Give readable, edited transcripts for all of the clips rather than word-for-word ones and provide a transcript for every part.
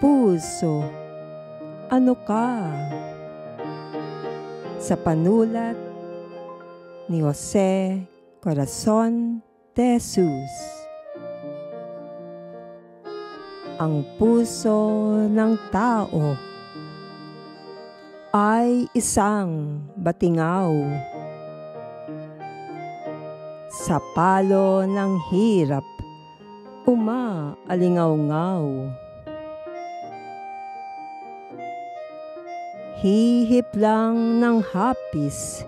Puso, ano ka? Sa panulat ni Jose Corazon de Jesus. Ang puso ng tao ay isang batingaw. Sa palo ng hirap, umaalingaw-ngaw. Hihip lang ng hapis,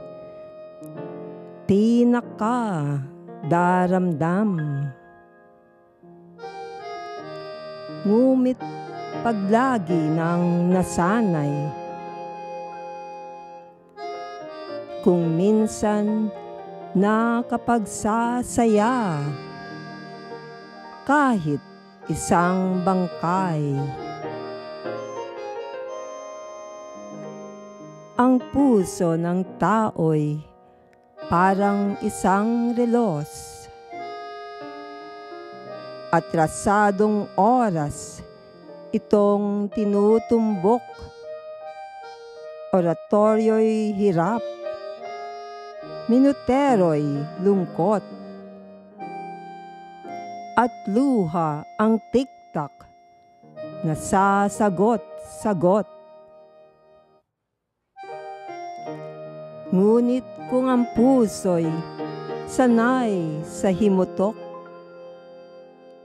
pinaka-daramdam. Ngumit paglagi ng nasanay, kung minsan nakapagsasaya, kahit isang bangkay. Ang puso ng tao'y parang isang relos. Atrasadong oras itong tinutumbok. Oratoryo'y hirap, minutero'y lungkot, at luha ang tiktak na sasagot-sagot. Ngunit kung ang puso'y sanay sa himutok,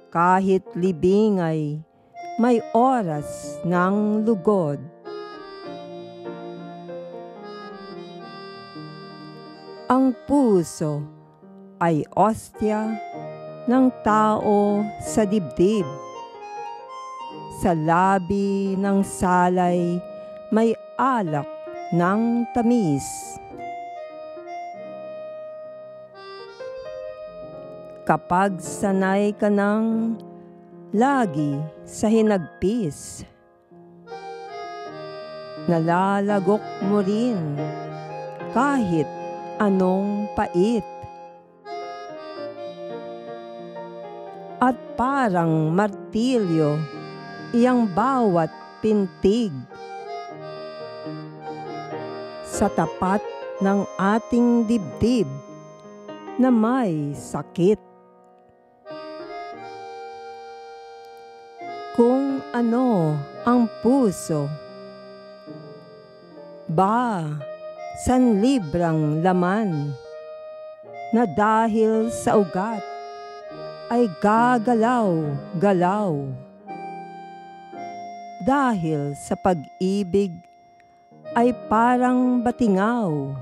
kahit libing ay may oras ng lugod. Ang puso ay ostya ng tao sa dibdib. Sa labi ng salay may alak ng tamis. Kapag sanay ka ng lagi sa hinagpis, nalalagok mo rin kahit anong pait. At parang martilyo iyang bawat pintig sa tapat ng ating dibdib na may sakit. Kung ano ang puso, ba sanlibrang laman na dahil sa ugat ay gagalaw-galaw. Dahil sa pag-ibig ay parang batingaw.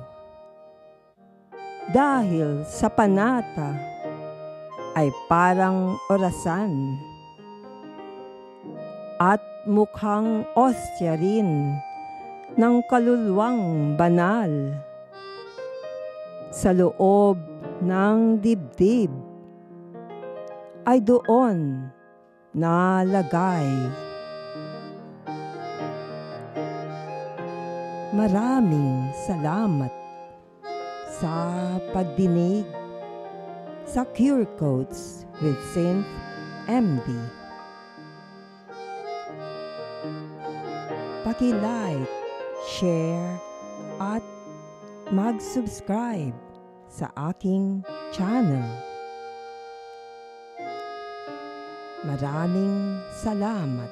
Dahil sa panata ay parang orasan. At mukhang ostya rin ng kaluluwang banal. Sa loob ng dibdib ay doon nalagay. Maraming salamat sa pagdinig sa Cure Codes with Saint MD. Paki-like, share, at mag-subscribe sa aking channel. Maraming salamat.